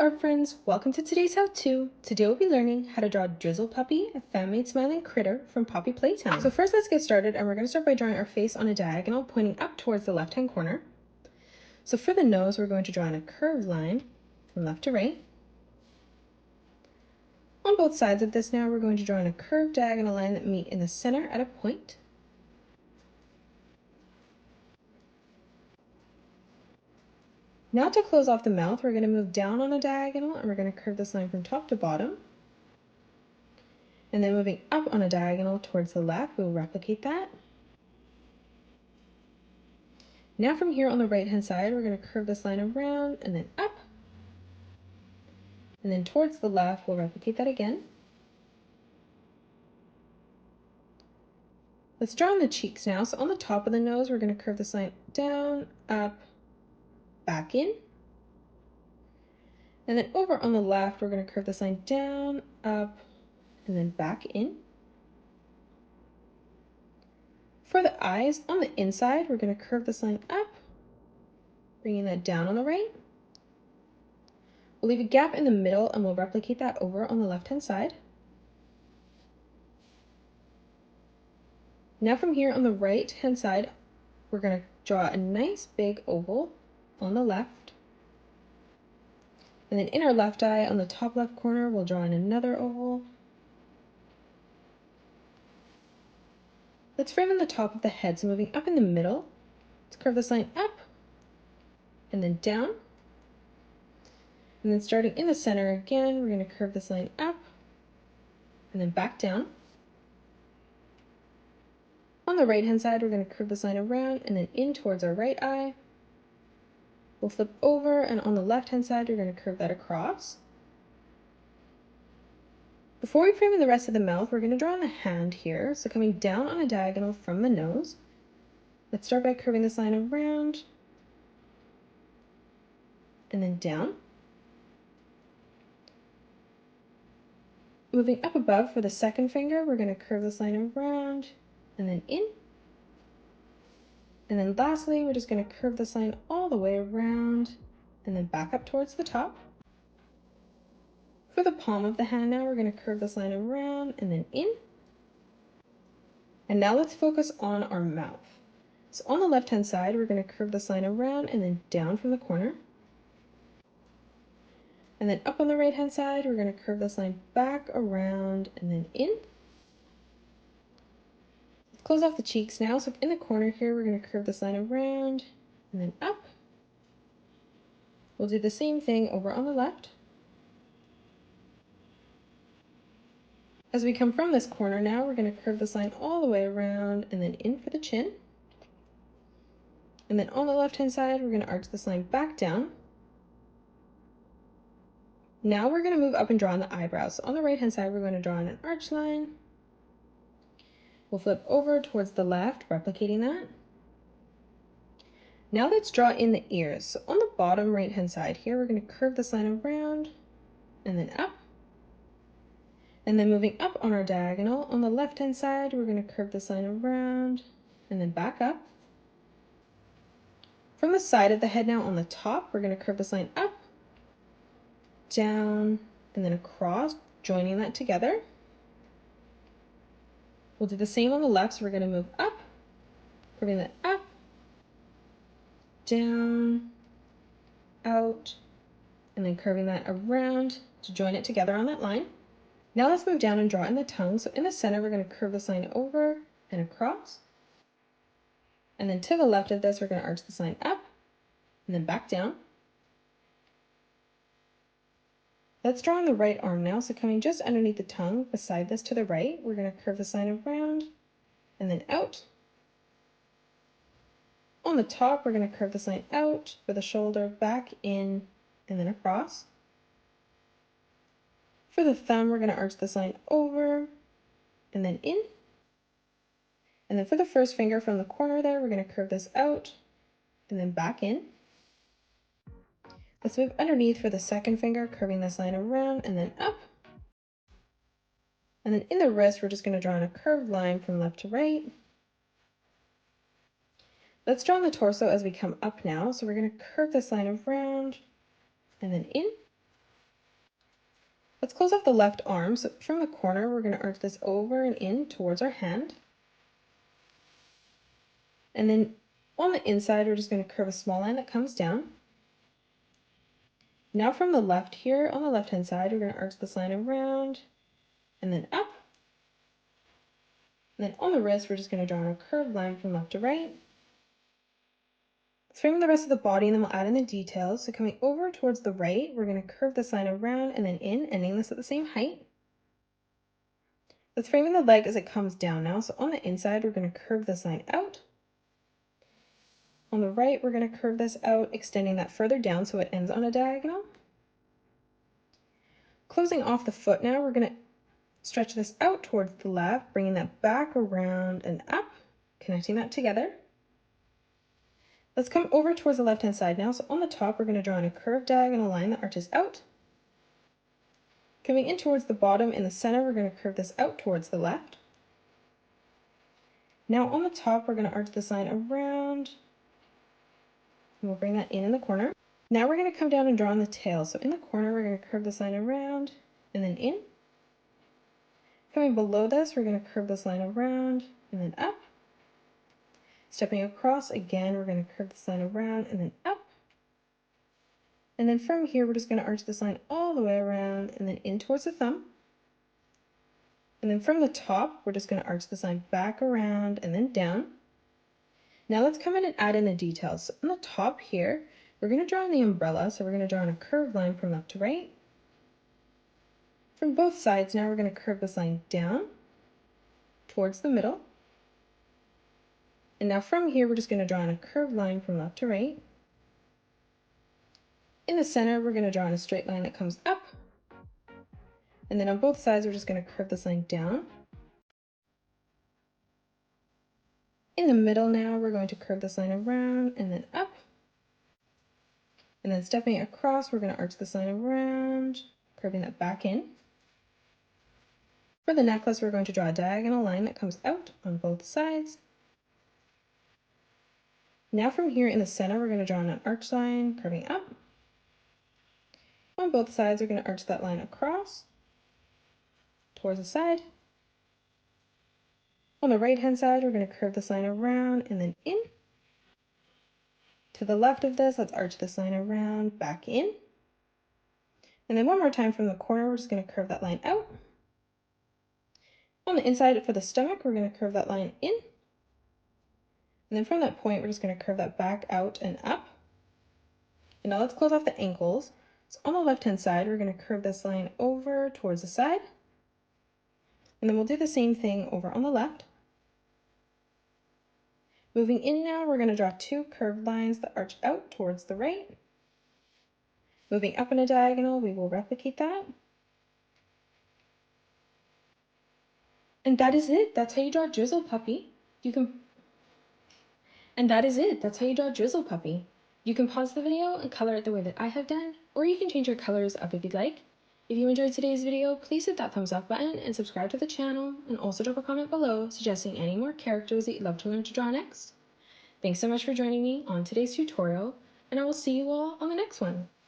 art friends, welcome to today's how-to. Today we'll be learning how to draw Drizzle Puppy, a fan-made smiling critter from Poppy Playtime. So first let's get started, and we're going to start by drawing our face on a diagonal pointing up towards the left-hand corner. So for the nose, we're going to draw in a curved line from left to right. On both sides of this now, we're going to draw in a curved diagonal line that meet in the center at a point. Now to close off the mouth, we're going to move down on a diagonal and we're going to curve this line from top to bottom. And then moving up on a diagonal towards the left, we'll replicate that. Now from here on the right hand side, we're going to curve this line around and then up. And then towards the left, we'll replicate that again. Let's draw on the cheeks now. So on the top of the nose, we're going to curve this line down, up, back in. And then over on the left, we're going to curve this line down, up, and then back in. For the eyes, on the inside, we're going to curve this line up, bringing that down on the right. We'll leave a gap in the middle and we'll replicate that over on the left-hand side. Now from here on the right-hand side, we're going to draw a nice big oval on the left. And then in our left eye, on the top left corner, we'll draw in another oval. Let's frame in the top of the head, so moving up in the middle, let's curve this line up and then down. And then starting in the center again, we're going to curve this line up and then back down. On the right hand side, we're going to curve this line around and then in towards our right eye. We'll flip over, and on the left hand side, we're going to curve that across. Before we frame in the rest of the mouth, we're going to draw in the hand here. So coming down on a diagonal from the nose, let's start by curving this line around and then down. Moving up above for the second finger, we're going to curve this line around and then in. And then lastly, we're just going to curve this line all the way around and then back up towards the top. For the palm of the hand now, we're going to curve this line around and then in. And now let's focus on our mouth. So on the left-hand side, we're going to curve this line around and then down from the corner. And then up on the right-hand side, we're going to curve this line back around and then in. Close off the cheeks now. So in the corner here, we're going to curve this line around and then up. We'll do the same thing over on the left. As we come from this corner now, we're going to curve this line all the way around and then in for the chin. And then on the left-hand side, we're going to arch this line back down. Now we're going to move up and draw in the eyebrows. So on the right-hand side, we're going to draw in an arch line. We'll flip over towards the left, replicating that. Now let's draw in the ears. So on the bottom right-hand side here, we're going to curve this line around and then up. And then moving up on our diagonal, on the left-hand side, we're going to curve this line around and then back up. From the side of the head now on the top, we're going to curve this line up, down, and then across, joining that together. We'll do the same on the left, so we're going to move up, curving that up, down, out, and then curving that around to join it together on that line. Now let's move down and draw in the tongue. So in the center, we're going to curve this line over and across. And then to the left of this, we're going to arch this line up and then back down. Let's draw on the right arm now. So coming just underneath the tongue, beside this to the right, we're going to curve this line around and then out. On the top, we're going to curve this line out for the shoulder, back in, and then across. For the thumb, we're going to arch this line over and then in. And then for the first finger from the corner there, we're going to curve this out and then back in. Let's move underneath for the second finger, curving this line around and then up. And then in the wrist, we're just going to draw in a curved line from left to right. Let's draw on the torso as we come up now. So we're going to curve this line around and then in. Let's close off the left arm. So from the corner, we're going to arch this over and in towards our hand. And then on the inside, we're just going to curve a small line that comes down. Now from the left here, on the left-hand side, we're going to arch this line around and then up. And then on the wrist, we're just going to draw a curved line from left to right. Let's frame the rest of the body and then we'll add in the details. So coming over towards the right, we're going to curve this line around and then in, ending this at the same height. Let's frame in the leg as it comes down now. So on the inside, we're going to curve this line out. On the right, we're going to curve this out, extending that further down so it ends on a diagonal. Closing off the foot now, we're going to stretch this out towards the left, bringing that back around and up, connecting that together. Let's come over towards the left-hand side now. So on the top, we're going to draw in a curved diagonal line that arches out. Coming in towards the bottom in the center, we're going to curve this out towards the left. Now on the top, we're going to arch this line around. And we'll bring that in the corner. Now we're going to come down and draw on the tail. So in the corner, we're going to curve this line around and then in. Coming below this, we're going to curve this line around and then up. Stepping across, again, we're going to curve this line around and then up. And then from here, we're just going to arch this line all the way around and then in towards the thumb. And then from the top, we're just going to arch this line back around and then down. Now let's come in and add in the details. So on the top here, we're going to draw in the umbrella. So we're going to draw in a curved line from left to right. From both sides, now we're going to curve this line down towards the middle. And now from here, we're just going to draw in a curved line from left to right. In the center, we're going to draw in a straight line that comes up. And then on both sides, we're just going to curve this line down. In the middle now, we're going to curve this line around and then up. And then stepping across, we're going to arch this line around, curving that back in. For the necklace, we're going to draw a diagonal line that comes out on both sides. Now from here in the center, we're going to draw an arch line curving up. On both sides, we're going to arch that line across towards the side. On the right-hand side, we're going to curve this line around and then in. To the left of this, let's arch this line around, back in. And then one more time from the corner, we're just going to curve that line out. On the inside for the stomach, we're going to curve that line in. And then from that point, we're just going to curve that back out and up. And now let's close off the ankles. So on the left-hand side, we're going to curve this line over towards the side. And then we'll do the same thing over on the left. Moving in now, we're going to draw two curved lines that arch out towards the right. Moving up in a diagonal, we will replicate that. And that is it. That's how you draw Drizzle Puppy. That's how you draw Drizzle Puppy. You can pause the video and color it the way that I have done, or you can change your colors up if you'd like. If you enjoyed today's video, please hit that thumbs up button and subscribe to the channel, and also drop a comment below suggesting any more characters that you'd love to learn to draw next. Thanks so much for joining me on today's tutorial, and I will see you all on the next one.